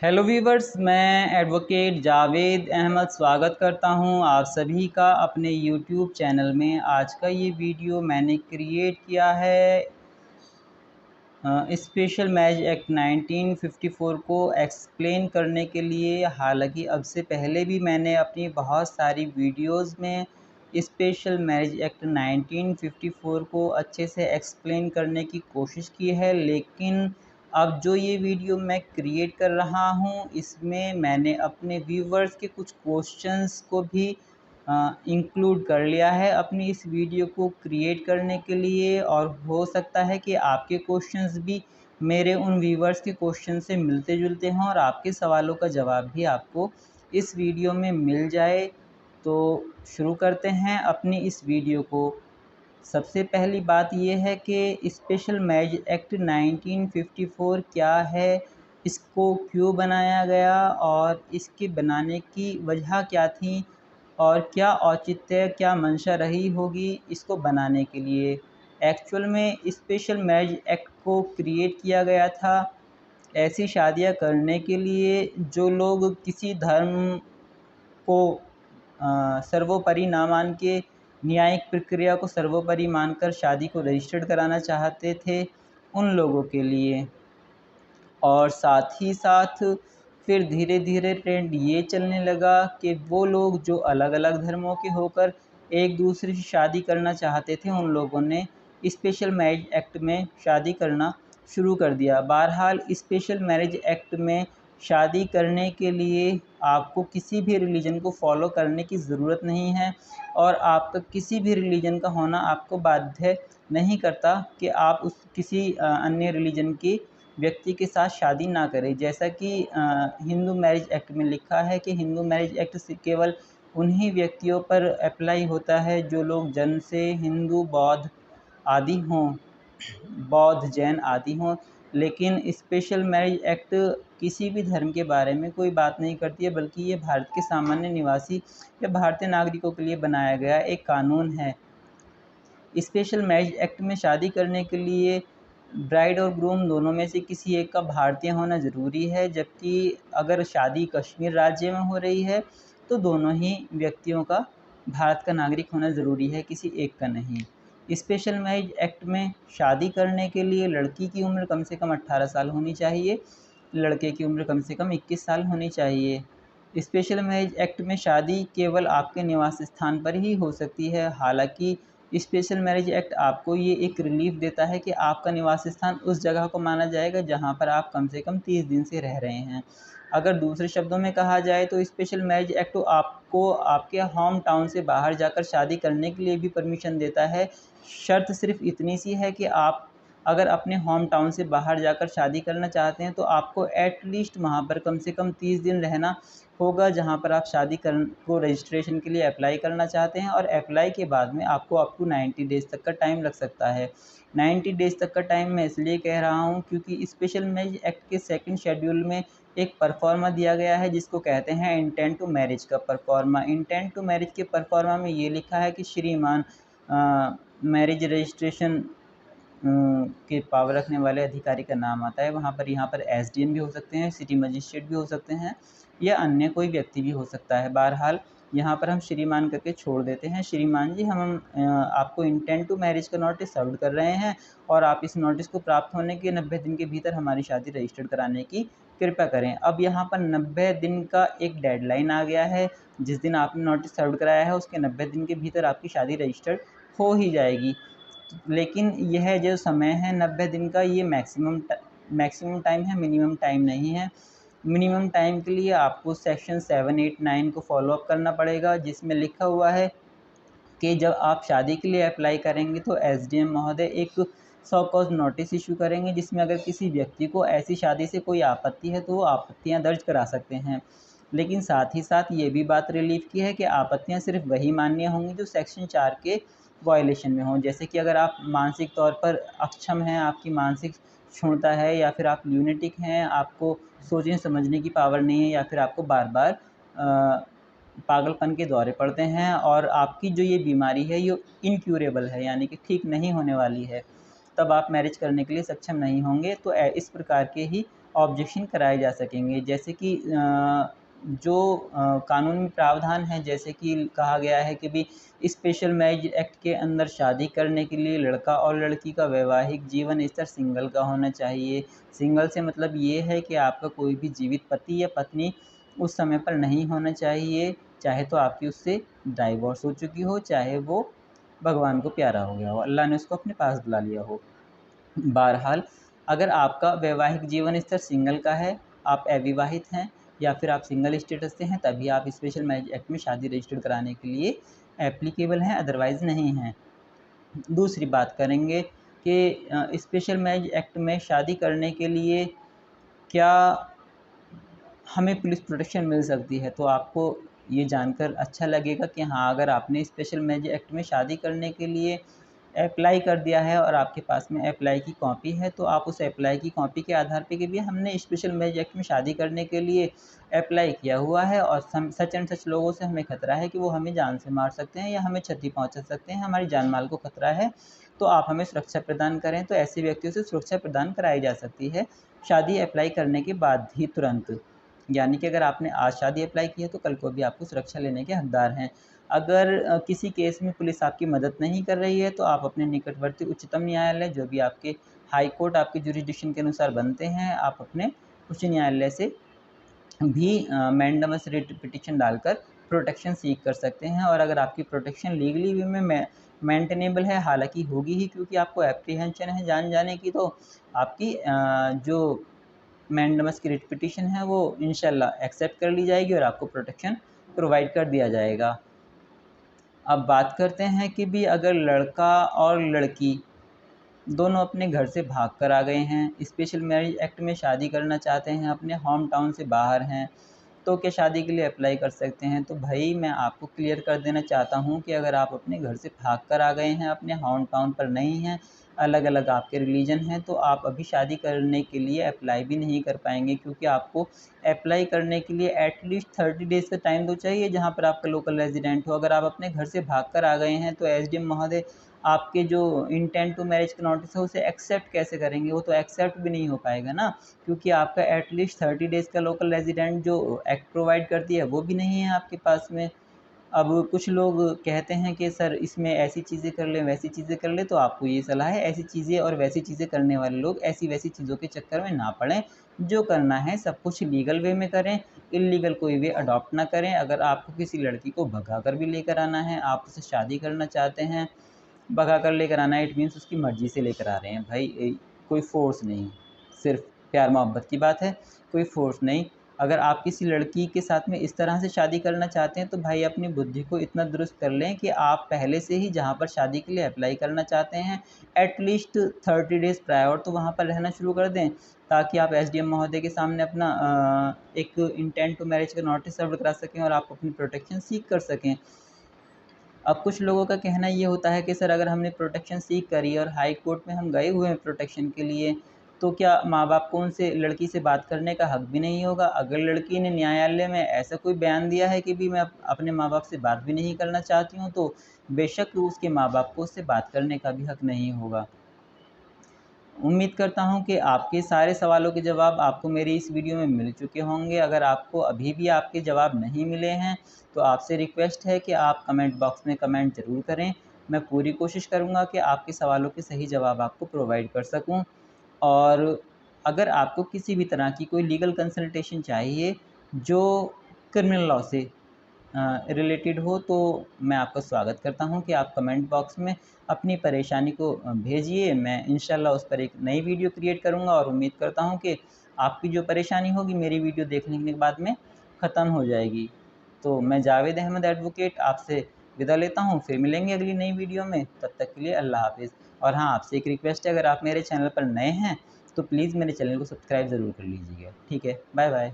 Hello viewers, मैं advocate Javed Ahmad स्वागत करता हूं आप सभी का अपने यूट्यूब चैनल में। आज का ये वीडियो मैंने क्रिएट किया है स्पेशल मैरिज एक्ट 1954 को एक्सप्लेन करने के लिए। हालांकि अब से पहले भी मैंने अपनी बहुत सारी वीडियोस में स्पेशल मैरिज एक्ट 1954 को अच्छे से एक्सप्लेन करने की कोशिश की है, लेकिन अब जो ये वीडियो मैं क्रिएट कर रहा हूँ इसमें मैंने अपने व्यूवर्स के कुछ क्वेश्चंस को भी इंक्लूड कर लिया है अपनी इस वीडियो को क्रिएट करने के लिए। और हो सकता है कि आपके क्वेश्चंस भी मेरे उन व्यूवर्स के क्वेश्चन से मिलते जुलते हों और आपके सवालों का जवाब भी आपको इस वीडियो में मिल जाए। तो शुरू करते हैं अपनी इस वीडियो को। सबसे पहली बात यह है कि स्पेशल मैरिज एक्ट 1954 क्या है, इसको क्यों बनाया गया और इसके बनाने की वजह क्या थी और क्या औचित्य, क्या मंशा रही होगी इसको बनाने के लिए। एक्चुअल में स्पेशल मैरिज एक्ट को क्रिएट किया गया था ऐसी शादियां करने के लिए जो लोग किसी धर्म को सर्वोपरि ना मान के न्यायिक प्रक्रिया को सर्वोपरि मानकर शादी को रजिस्टर्ड कराना चाहते थे, उन लोगों के लिए। और साथ ही साथ फिर धीरे धीरे ट्रेंड ये चलने लगा कि वो लोग जो अलग अलग धर्मों के होकर एक दूसरे से शादी करना चाहते थे, उन लोगों ने स्पेशल मैरिज एक्ट में शादी करना शुरू कर दिया। बहरहाल स्पेशल मैरिज एक्ट में शादी करने के लिए आपको किसी भी रिलीजन को फॉलो करने की ज़रूरत नहीं है और आपका किसी भी रिलीजन का होना आपको बाध्य नहीं करता कि आप उस किसी अन्य रिलीजन की व्यक्ति के साथ शादी ना करें। जैसा कि हिंदू मैरिज एक्ट में लिखा है कि हिंदू मैरिज एक्ट से केवल उन्हीं व्यक्तियों पर अप्लाई होता है जो लोग जन्म से हिंदू बौद्ध आदि हों, बौद्ध जैन आदि हों। लेकिन स्पेशल मैरिज एक्ट किसी भी धर्म के बारे में कोई बात नहीं करती है, बल्कि ये भारत के सामान्य निवासी या भारतीय नागरिकों के लिए बनाया गया एक कानून है। स्पेशल मैरिज एक्ट में शादी करने के लिए ब्राइड और ग्रूम दोनों में से किसी एक का भारतीय होना ज़रूरी है, जबकि अगर शादी कश्मीर राज्य में हो रही है तो दोनों ही व्यक्तियों का भारत का नागरिक होना ज़रूरी है, किसी एक का नहीं। स्पेशल मैरिज एक्ट में शादी करने के लिए लड़की की उम्र कम से कम 18 साल होनी चाहिए, लड़के की उम्र कम से कम 21 साल होनी चाहिए। स्पेशल मैरिज एक्ट में शादी केवल आपके निवास स्थान पर ही हो सकती है। हालांकि स्पेशल मैरिज एक्ट आपको ये एक रिलीफ देता है कि आपका निवास स्थान उस जगह को माना जाएगा जहाँ पर आप कम से कम 30 दिन से रह रहे हैं। अगर दूसरे शब्दों में कहा जाए तो स्पेशल मैरिज एक्ट तो आपको आपके होम टाउन से बाहर जाकर शादी करने के लिए भी परमिशन देता है। शर्त सिर्फ इतनी सी है कि आप अगर अपने होम टाउन से बाहर जाकर शादी करना चाहते हैं तो आपको एटलीस्ट वहाँ पर कम से कम 30 दिन रहना होगा जहाँ पर आप शादी कर को रजिस्ट्रेशन के लिए अप्लाई करना चाहते हैं। और अप्लाई के बाद में आपको अप टू 90 डेज़ तक का टाइम लग सकता है। 90 डेज़ तक का टाइम मैं इसलिए कह रहा हूँ क्योंकि स्पेशल मैरिज एक्ट के सेकंड शेड्यूल में एक परफॉर्मा दिया गया है जिसको कहते हैं इंटेंट टू मैरिज का परफॉर्मा। इंटेंट टू मैरिज के परफॉर्मा में ये लिखा है कि श्रीमान मैरिज रजिस्ट्रेशन के पावर रखने वाले अधिकारी का नाम आता है। वहाँ पर यहाँ पर एसडीएम भी हो सकते हैं, सिटी मजिस्ट्रेट भी हो सकते हैं या अन्य कोई व्यक्ति भी हो सकता है। बहरहाल यहाँ पर हम श्रीमान करके छोड़ देते हैं। श्रीमान जी, हम आपको इंटेंट टू मैरिज का नोटिस सर्व कर रहे हैं और आप इस नोटिस को प्राप्त होने के 90 दिन के भीतर हमारी शादी रजिस्टर्ड कराने की कृपया करें। अब यहाँ पर 90 दिन का एक डेडलाइन आ गया है। जिस दिन आपने नोटिस सर्व कराया है उसके 90 दिन के भीतर आपकी शादी रजिस्टर्ड हो ही जाएगी। लेकिन यह जो समय है 90 दिन का, ये मैक्सिमम टाइम है, मिनिमम टाइम नहीं है। मिनिमम टाइम के लिए आपको सेक्शन 7, 8, 9 को फॉलोअप करना पड़ेगा, जिसमें लिखा हुआ है कि जब आप शादी के लिए अप्लाई करेंगे तो एसडीएम महोदय एक सौ कॉज नोटिस इशू करेंगे, जिसमें अगर किसी व्यक्ति को ऐसी शादी से कोई आपत्ति है तो वो आपत्तियां दर्ज करा सकते हैं। लेकिन साथ ही साथ ये भी बात रिलीफ की है कि आपत्तियां सिर्फ वही मान्य होंगी जो सेक्शन 4 के वायलेशन में हों। जैसे कि अगर आप मानसिक तौर पर अक्षम हैं, आपकी मानसिक क्षुणता है, या फिर आप ल्यूनेटिक हैं, आपको सोचने समझने की पावर नहीं है, या फिर आपको बार बार पागलपन के दौरे पड़ते हैं और आपकी जो ये बीमारी है ये इनक्यूरेबल है, यानी कि ठीक नहीं होने वाली है, तब आप मैरिज करने के लिए सक्षम नहीं होंगे। तो इस प्रकार के ही ऑब्जेक्शन कराए जा सकेंगे। जैसे कि जो कानून में प्रावधान है, जैसे कि कहा गया है कि भी स्पेशल मैरिज एक्ट के अंदर शादी करने के लिए लड़का और लड़की का वैवाहिक जीवन स्तर सिंगल का होना चाहिए। सिंगल से मतलब ये है कि आपका कोई भी जीवित पति या पत्नी उस समय पर नहीं होना चाहिए, चाहे तो आपकी उससे डाइवोर्स हो चुकी हो, चाहे वो भगवान को प्यारा हो गया हो, अल्लाह ने उसको अपने पास बुला लिया हो। बहरहाल, अगर आपका वैवाहिक जीवन स्तर सिंगल का है, आप अविवाहित हैं या फिर आप सिंगल स्टेटस से हैं, तभी आप स्पेशल मैरिज एक्ट में शादी रजिस्टर्ड कराने के लिए एप्लीकेबल हैं, अदरवाइज़ नहीं हैं। दूसरी बात करेंगे कि स्पेशल मैरिज एक्ट में शादी करने के लिए क्या हमें पुलिस प्रोटेक्शन मिल सकती है। तो आपको ये जानकर अच्छा लगेगा कि हाँ, अगर आपने स्पेशल मैरिज एक्ट में शादी करने के लिए अप्लाई कर दिया है और आपके पास में अप्लाई की कॉपी है, तो आप उस अप्लाई की कॉपी के आधार पे कि भी हमने स्पेशल मैरिज एक्ट में शादी करने के लिए अप्लाई किया हुआ है और सच एंड सच लोगों से हमें खतरा है कि वो हमें जान से मार सकते हैं या हमें क्षति पहुंचा सकते हैं, हमारी जान माल को खतरा है, तो आप हमें सुरक्षा प्रदान करें। तो ऐसे व्यक्तियों से सुरक्षा प्रदान कराई जा सकती है शादी अप्लाई करने के बाद ही तुरंत। यानी कि अगर आपने आज शादी अप्लाई की है तो कल को भी आपको सुरक्षा लेने के हकदार हैं। अगर किसी केस में पुलिस आपकी मदद नहीं कर रही है, तो आप अपने निकटवर्ती उच्चतम न्यायालय, जो भी आपके हाई कोर्ट आपके जुरिसडिक्शन के अनुसार बनते हैं, आप अपने उच्च न्यायालय से भी मैंडेमस रिट पिटीशन डालकर प्रोटेक्शन सीक कर सकते हैं। और अगर आपकी प्रोटेक्शन लीगली वे में मेंटेनेबल है, हालांकि होगी ही क्योंकि आपको एप्रीहेंशन है जान जाने की, तो आपकी जो मैंडेमस की रिट पिटीशन है वो इंशाल्लाह एक्सेप्ट कर ली जाएगी और आपको प्रोटेक्शन प्रोवाइड कर दिया जाएगा। अब बात करते हैं कि भी अगर लड़का और लड़की दोनों अपने घर से भाग कर आ गए हैं, स्पेशल मैरिज एक्ट में शादी करना चाहते हैं, अपने होम टाउन से बाहर हैं, तो क्या शादी के लिए अप्लाई कर सकते हैं? तो भाई मैं आपको क्लियर कर देना चाहता हूँ कि अगर आप अपने घर से भाग कर आ गए हैं, अपने होम टाउन पर नहीं हैं, अलग अलग आपके रिलीजन हैं, तो आप अभी शादी करने के लिए अप्लाई भी नहीं कर पाएंगे, क्योंकि आपको अप्लाई करने के लिए एटलीस्ट 30 डेज़ का टाइम तो चाहिए जहाँ पर आपका लोकल रेजिडेंट हो। अगर आप अपने घर से भाग कर आ गए हैं तो एसडीएम महोदय आपके जो इंटेंट टू मैरिज का नोटिस है उसे एक्सेप्ट कैसे करेंगे? वो तो एक्सेप्ट भी नहीं हो पाएगा ना, क्योंकि आपका एटलीस्ट 30 डेज़ का लोकल रेजिडेंट जो एक्ट प्रोवाइड करती है वो भी नहीं है आपके पास में। अब कुछ लोग कहते हैं कि सर इसमें ऐसी चीज़ें कर लें, वैसी चीज़ें कर लें, तो आपको ये सलाह है ऐसी चीज़ें और वैसी चीज़ें करने वाले लोग ऐसी वैसी चीज़ों के चक्कर में ना पड़ें। जो करना है सब कुछ लीगल वे में करें, इल्लीगल कोई वे अडॉप्ट ना करें। अगर आपको किसी लड़की को भगा कर भी लेकर आना है, आप उससे शादी करना चाहते हैं, भगा कर लेकर आना है, इट मीन्स उसकी मर्ज़ी से लेकर आ रहे हैं भाई, कोई फ़ोर्स नहीं, सिर्फ़ प्यार मोहब्बत की बात है, कोई फ़ोर्स नहीं। अगर आप किसी लड़की के साथ में इस तरह से शादी करना चाहते हैं तो भाई अपनी बुद्धि को इतना दुरुस्त कर लें कि आप पहले से ही जहाँ पर शादी के लिए अप्लाई करना चाहते हैं एटलीस्ट 30 डेज़ प्रायर तो वहाँ पर रहना शुरू कर दें, ताकि आप एसडीएम महोदय के सामने अपना एक इंटेंट टू मैरिज का नोटिस सर्व करा सकें और आप अपनी प्रोटेक्शन सीक कर सकें। अब कुछ लोगों का कहना ये होता है कि सर अगर हमने प्रोटेक्शन सीक करी और हाई कोर्ट में हम गए हुए हैं प्रोटेक्शन के लिए, तो क्या माँ-बाप को उनसे लड़की से बात करने का हक भी नहीं होगा? अगर लड़की ने न्यायालय में ऐसा कोई बयान दिया है कि भी मैं अपने माँ-बाप से बात भी नहीं करना चाहती हूँ, तो बेशक उसके माँ-बाप को उससे बात करने का भी हक नहीं होगा। उम्मीद करता हूँ कि आपके सारे सवालों के जवाब आपको मेरी इस वीडियो में मिल चुके होंगे। अगर आपको अभी भी आपके जवाब नहीं मिले हैं, तो आपसे रिक्वेस्ट है कि आप कमेंट बॉक्स में कमेंट ज़रूर करें। मैं पूरी कोशिश करूँगा कि आपके सवालों के सही जवाब आपको प्रोवाइड कर सकूँ। और अगर आपको किसी भी तरह की कोई लीगल कंसल्टेशन चाहिए जो क्रिमिनल लॉ से रिलेटेड हो, तो मैं आपका स्वागत करता हूं कि आप कमेंट बॉक्स में अपनी परेशानी को भेजिए। मैं इंशाल्लाह उस पर एक नई वीडियो क्रिएट करूंगा और उम्मीद करता हूं कि आपकी जो परेशानी होगी मेरी वीडियो देखने के बाद में ख़त्म हो जाएगी। तो मैं जावेद अहमद एडवोकेट आपसे विदा लेता हूं, फिर मिलेंगे अगली नई वीडियो में। तब तक के लिए अल्लाह हाफिज़। और हाँ, आपसे एक रिक्वेस्ट है, अगर आप मेरे चैनल पर नए हैं तो प्लीज़ मेरे चैनल को सब्सक्राइब ज़रूर कर लीजिएगा। ठीक है, बाय बाय।